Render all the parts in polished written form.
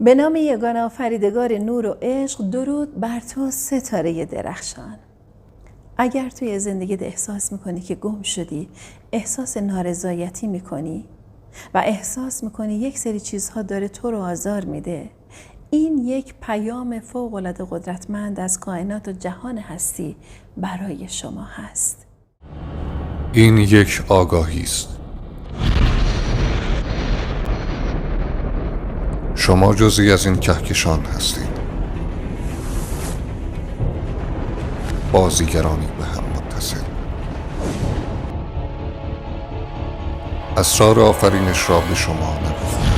به نام یگانه آفریدگار نور و عشق، درود بر تو ستاره درخشان. اگر توی زندگیت احساس میکنی که گم شدی، احساس نارضایتی میکنی و احساس میکنی یک سری چیزها داره تو رو آزار میده، این یک پیام فوق‌العاده قدرتمند از کائنات و جهان هستی برای شما هست. این یک آگاهی است. شما جزئی از این کهکشان هستید. بازیگرانی به هم متصل. اسرار آفرینش را به شما نگفتم.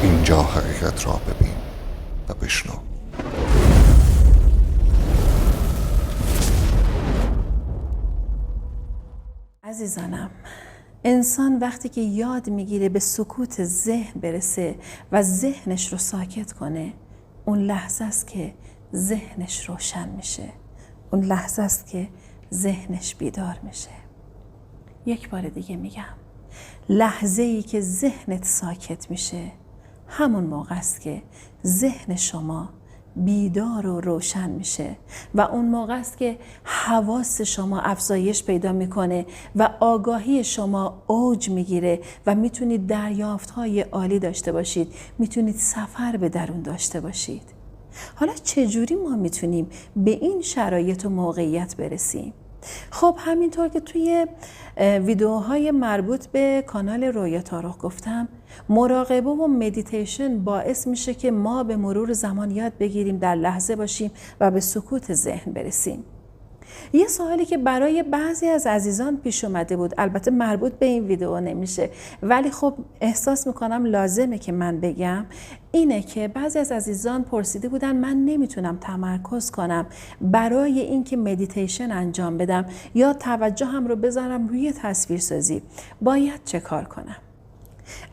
اینجا حقیقت را ببین و بشنو. عزیزانم، انسان وقتی که یاد میگیره به سکوت ذهن برسه و ذهنش رو ساکت کنه، اون لحظه است که ذهنش روشن میشه، اون لحظه است که ذهنش بیدار میشه. یک بار دیگه میگم، لحظه ای که ذهنت ساکت میشه، همون موقع است که ذهن شما بیدار و روشن میشه و اون موقع است که حواس شما افزایش پیدا میکنه و آگاهی شما اوج میگیره و میتونید دریافت‌های عالی داشته باشید، میتونید سفر به درون داشته باشید. حالا چجوری ما میتونیم به این شرایط و موقعیت برسیم؟ خب همینطور که توی ویدیوهای مربوط به کانال رویا تاروح گفتم، مراقبه و مدیتیشن باعث میشه که ما به مرور زمان یاد بگیریم در لحظه باشیم و به سکوت ذهن برسیم. یه سوالی که برای بعضی از عزیزان پیش اومده بود، البته مربوط به این ویدیو نمیشه ولی خب احساس میکنم لازمه که من بگم، اینه که بعضی از عزیزان پرسیده بودن من نمیتونم تمرکز کنم برای اینکه مدیتیشن انجام بدم یا توجهم رو بذارم روی تصویرسازی، باید چه کار کنم؟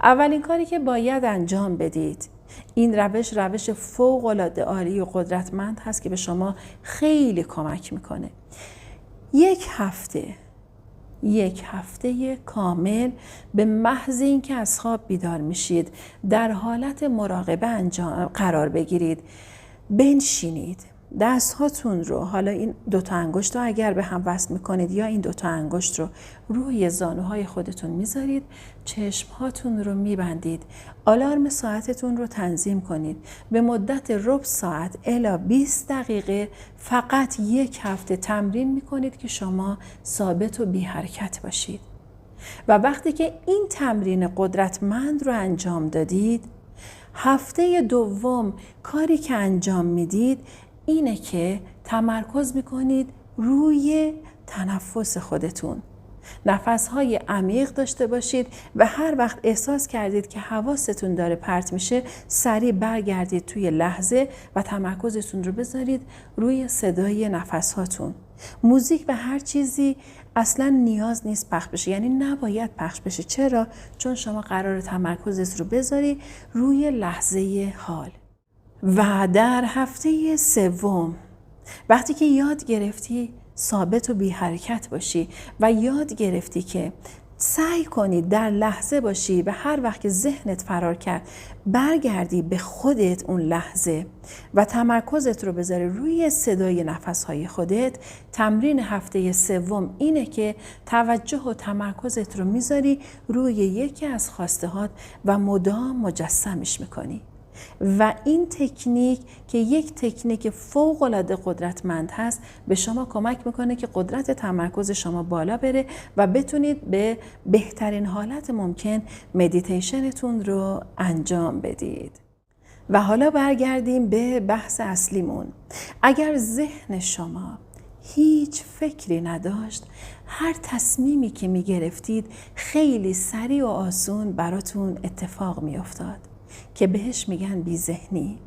اولین کاری که باید انجام بدید، این روش فوق‌العاده عالی و قدرتمند هست که به شما خیلی کمک میکنه. یک هفته کامل به محض اینکه از خواب بیدار میشید در حالت مراقبه قرار بگیرید، بنشینید، دستهاتون رو، حالا این دوتا انگشت رو اگر به هم وصل میکنید یا این دوتا انگشت رو روی زانوهای خودتون میذارید، چشمهاتون رو میبندید، آلارم ساعتتون رو تنظیم کنید، به مدت ربع ساعت الی 20 دقیقه فقط یک هفته تمرین میکنید که شما ثابت و بی حرکت باشید. و وقتی که این تمرین قدرتمند رو انجام دادید، هفته دوم کاری که انجام میدید اینه که تمرکز میکنید روی تنفس خودتون. نفسهای عمیق داشته باشید و هر وقت احساس کردید که حواستون داره پرت میشه، سریع برگردید توی لحظه و تمرکزتون رو بذارید روی صدای نفسهاتون. موزیک و هر چیزی اصلا نیاز نیست پخش بشه، یعنی نباید پخش بشه. چرا؟ چون شما قرار تمرکزت رو بذاری روی لحظه حال. و در هفته سوم وقتی که یاد گرفتی ثابت و بی حرکت باشی و یاد گرفتی که سعی کنی در لحظه باشی و هر وقت که ذهنت فرار کرد برگردی به خودت اون لحظه و تمرکزت رو بذاری روی صدای نفسهای خودت، تمرین هفته سوم اینه که توجه و تمرکزت رو میذاری روی یکی از خواستهات و مدام مجسمش میکنی. و این تکنیک که یک تکنیک فوق‌العاده قدرتمند هست، به شما کمک میکنه که قدرت تمرکز شما بالا بره و بتونید به بهترین حالت ممکن مدیتیشنتون رو انجام بدید. و حالا برگردیم به بحث اصلیمون. اگر ذهن شما هیچ فکری نداشت، هر تصمیمی که میگرفتید خیلی سریع و آسون براتون اتفاق میافتاد که بهش میگن بی ذهنی.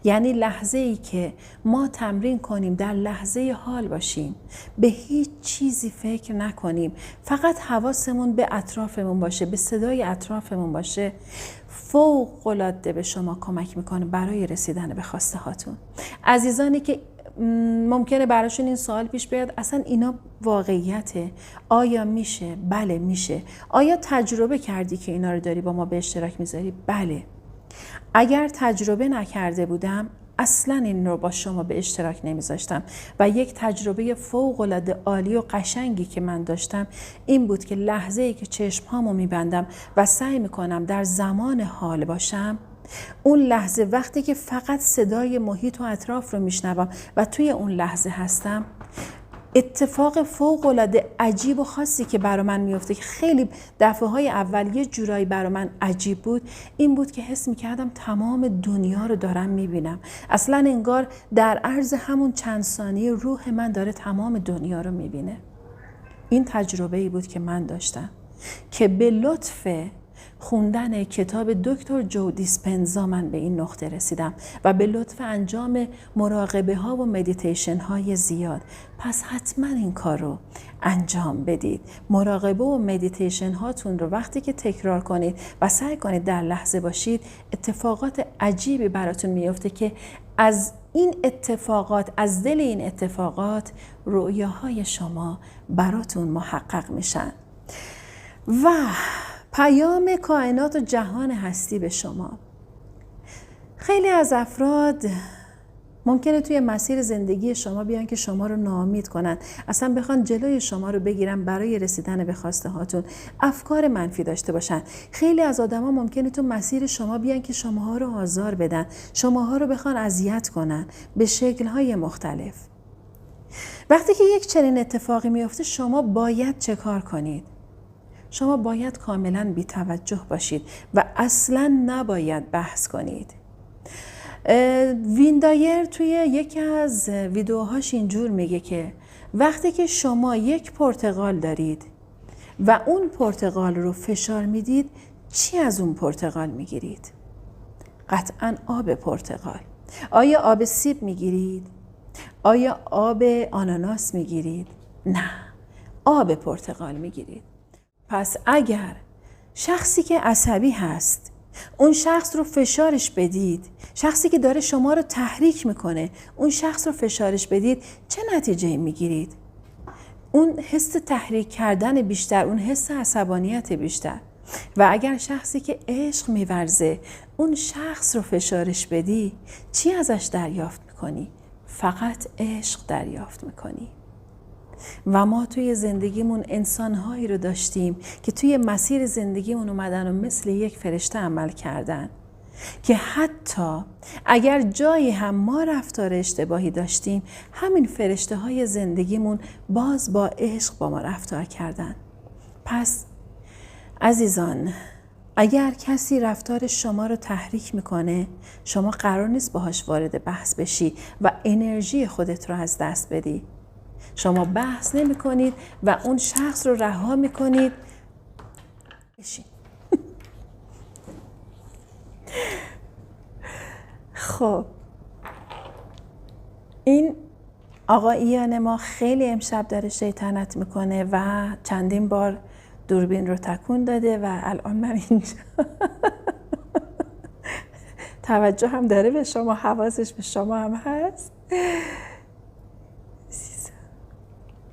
یعنی لحظه ای که ما تمرین کنیم در لحظه حال باشیم، به هیچ چیزی فکر نکنیم، فقط حواسمون به اطرافمون باشه، به صدای اطرافمون باشه، فوق‌العاده به شما کمک میکنه برای رسیدن به خواسته هاتون. عزیزانی که ممکنه براشون این سوال پیش بیاد اصلا اینا واقعیته؟ آیا میشه؟ بله میشه. آیا تجربه کردی که اینا رو داری با ما به اشتراک میذاری؟ بله. اگر تجربه نکرده بودم اصلا این رو با شما به اشتراک نمیذاشتم و یک تجربه فوق‌العاده عالی و قشنگی که من داشتم این بود که لحظه‌ای که چشم‌هامو میبندم و سعی میکنم در زمان حال باشم، اون لحظه وقتی که فقط صدای محیط و اطراف رو میشنوم و توی اون لحظه هستم، اتفاق فوق‌العاده عجیب و خاصی که برای من میفته که خیلی دفعه‌های اول یه جورایی برای من عجیب بود، این بود که حس میکردم تمام دنیا رو دارم میبینم. اصلا انگار در عرض همون چند ثانیه روح من داره تمام دنیا رو میبینه. این تجربه‌ای بود که من داشتم که به لطف خوندن کتاب دکتر جو دیسپنزا من به این نقطه رسیدم و به لطف انجام مراقبه ها و مدیتیشن های زیاد. پس حتما این کار رو انجام بدید. مراقبه و مدیتیشن هاتون رو وقتی که تکرار کنید و سعی کنید در لحظه باشید، اتفاقات عجیبی براتون میفته که از این اتفاقات، از دل این اتفاقات رؤیاهای شما براتون محقق میشن. و پیام کائنات و جهان هستی به شما. خیلی از افراد ممکنه توی مسیر زندگی شما بیان که شما رو ناامید کنن، اصلا بخوان جلوی شما رو بگیرن برای رسیدن به خواسته هاتون، افکار منفی داشته باشن. خیلی از آدما ممکنه تو مسیر شما بیان که شماها رو آزار بدن، شماها رو بخوان اذیت کنن به شکل‌های مختلف. وقتی که یک چنین اتفاقی میفته شما باید چه کار کنید؟ شما باید کاملا بی‌توجه باشید و اصلا نباید بحث کنید. ویندایر توی یکی از ویدیوهاش اینجور میگه که وقتی که شما یک پرتقال دارید و اون پرتقال رو فشار میدید، چی از اون پرتقال میگیرید؟ قطعاً آب پرتقال. آیا آب سیب میگیرید؟ آیا آب آناناس میگیرید؟ نه، آب پرتقال میگیرید. پس اگر شخصی که عصبی هست اون شخص رو فشارش بدید، شخصی که داره شما رو تحریک میکنه اون شخص رو فشارش بدید، چه نتیجه میگیرید؟ اون حس تحریک کردن بیشتر، اون حس عصبانیت بیشتر. و اگر شخصی که عشق میورزه اون شخص رو فشارش بدی، چی ازش دریافت میکنی؟ فقط عشق دریافت میکنی. و ما توی زندگیمون انسانهایی رو داشتیم که توی مسیر زندگیمون اومدن و مثل یک فرشته عمل کردن که حتی اگر جایی هم ما رفتار اشتباهی داشتیم، همین فرشته های زندگیمون باز با عشق با ما رفتار کردن. پس عزیزان، اگر کسی رفتار شما رو تحریک میکنه، شما قرار نیست باهاش وارد بحث بشی و انرژی خودت رو از دست بدی. شما بحث نمی کنید و اون شخص رو رها می کنید. بشین. خب این آقایان ما خیلی امشب داره شیطنت میکنه و چندین بار دوربین رو تکون داده و الان من اینجا توجه هم داره به شما، حواسش به شما هم هست.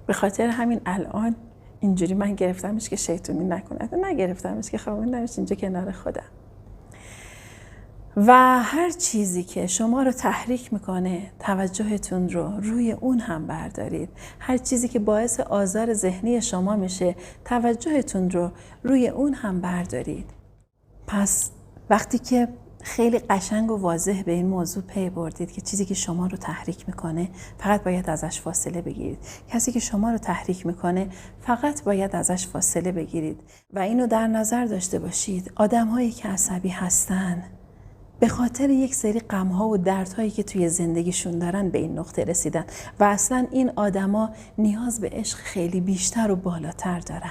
به خاطر همین الان اینجوری من گرفتمش که شیطونی نکنه، نگرفتمش که خوابوندمش اینجا کنار خودم. و هر چیزی که شما رو تحریک میکنه توجهتون رو روی اون هم بردارید. هر چیزی که باعث آزار ذهنی شما میشه توجهتون رو روی اون هم بردارید. پس وقتی که خیلی قشنگ و واضح به این موضوع پی بردید که چیزی که شما رو تحریک میکنه فقط باید ازش فاصله بگیرید، کسی که شما رو تحریک میکنه فقط باید ازش فاصله بگیرید. و اینو در نظر داشته باشید، آدم‌هایی که عصبی هستن به خاطر یک سری غم‌ها و دردهایی که توی زندگیشون دارن به این نقطه رسیدن و اصلا این آدما نیاز به عشق خیلی بیشتر و بالاتر دارن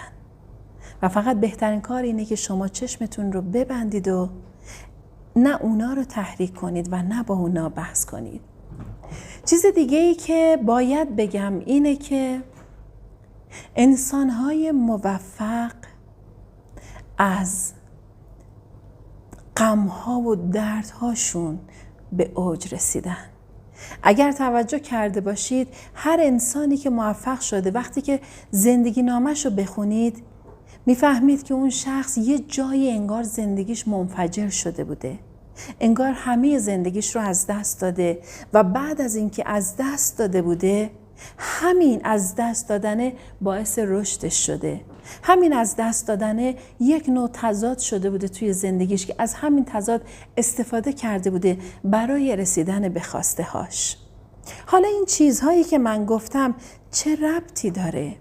و فقط بهترین کار اینه که شما چشمتون رو ببندید و نه اونا رو تحریک کنید و نه با اونا بحث کنید. چیز دیگه ای که باید بگم اینه که انسان‌های موفق از غم‌ها و دردهاشون به اوج رسیدن. اگر توجه کرده باشید هر انسانی که موفق شده وقتی که زندگی نامش رو بخونید میفهمید که اون شخص یه جایی انگار زندگیش منفجر شده بوده. انگار همه زندگیش رو از دست داده و بعد از اینکه از دست داده بوده همین از دست دادن باعث رشدش شده. همین از دست دادن یک نوع تضاد شده بوده توی زندگیش که از همین تضاد استفاده کرده بوده برای رسیدن به خواسته هاش. حالا این چیزهایی که من گفتم چه ربطی داره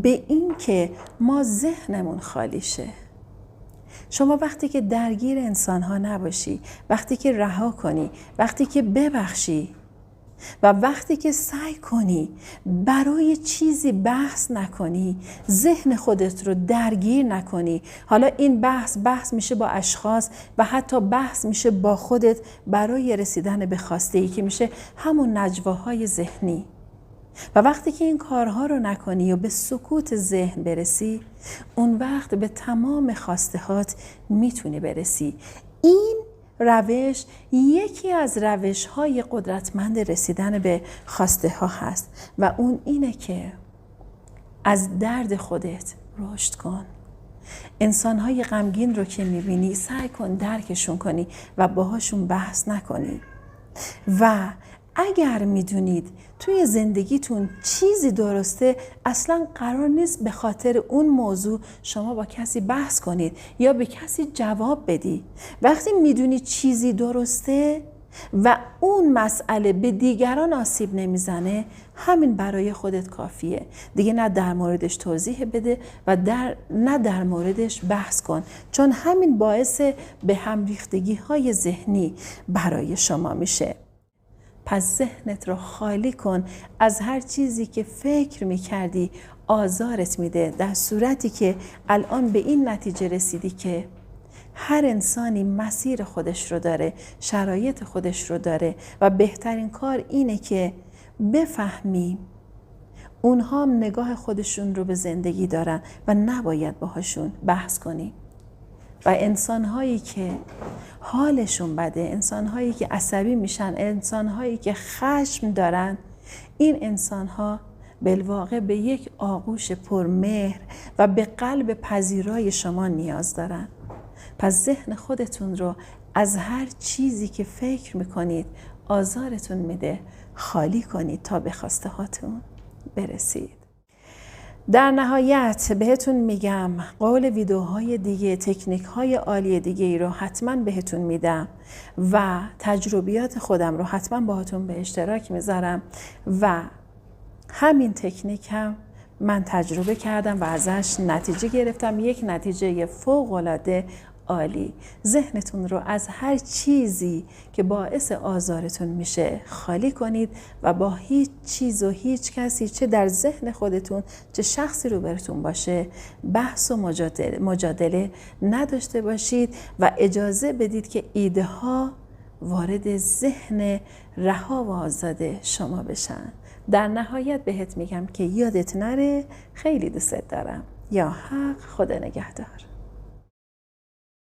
به این که ما ذهنمون خالی شه؟ شما وقتی که درگیر انسان‌ها نباشی، وقتی که رها کنی، وقتی که ببخشی و وقتی که سعی کنی برای چیزی بحث نکنی، ذهن خودت رو درگیر نکنی، حالا این بحث میشه با اشخاص و حتی بحث میشه با خودت برای رسیدن به خواسته‌ای که میشه همون نجواهای ذهنی. و وقتی که این کارها رو نکنی و به سکوت ذهن برسی، اون وقت به تمام خواستهات میتونی برسی. این روش یکی از روش‌های قدرتمند رسیدن به خواسته ها هست و اون اینه که از درد خودت رشد کن. انسان‌های غمگین رو که می‌بینی سعی کن درکشون کنی و باهاشون بحث نکنی. و اگر میدونید توی زندگیتون چیزی درسته، اصلا قرار نیست به خاطر اون موضوع شما با کسی بحث کنید یا به کسی جواب بدی. وقتی میدونید چیزی درسته و اون مسئله به دیگران آسیب نمیزنه، همین برای خودت کافیه. دیگه نه در موردش توضیح بده و نه در موردش بحث کن، چون همین باعث به هم ریختگی های ذهنی برای شما میشه. پس ذهنت رو خالی کن از هر چیزی که فکر میکردی آزارت میده، در صورتی که الان به این نتیجه رسیدی که هر انسانی مسیر خودش رو داره، شرایط خودش رو داره و بهترین کار اینه که بفهمی اونها هم نگاه خودشون رو به زندگی دارن و نباید باهاشون بحث کنی. و انسان‌هایی که حالشون بده، انسان‌هایی که عصبی میشن، انسان‌هایی که خشم دارن، این انسان‌ها بالواقع به یک آغوش پرمهر و به قلب پذیرای شما نیاز دارن. پس ذهن خودتون رو از هر چیزی که فکر میکنید آزارتون میده خالی کنید تا به خواسته هاتون برسید. در نهایت بهتون میگم قول ویدیوهای دیگه، تکنیک‌های عالی دیگه ای رو حتما بهتون میدم و تجربیات خودم رو حتما باهاتون به اشتراک میذارم و همین تکنیک هم من تجربه کردم و ازش نتیجه گرفتم، یک نتیجه فوق‌العاده عالی. ذهنتون رو از هر چیزی که باعث آزارتون میشه خالی کنید و با هیچ چیز و هیچ کسی، چه در ذهن خودتون چه شخصی روبرتون باشه، بحث و مجادله نداشته باشید و اجازه بدید که ایده ها وارد ذهن رها و آزاد شما بشن. در نهایت بهت میگم که یادت نره خیلی دوست دارم. یا حق، خدا نگهدار.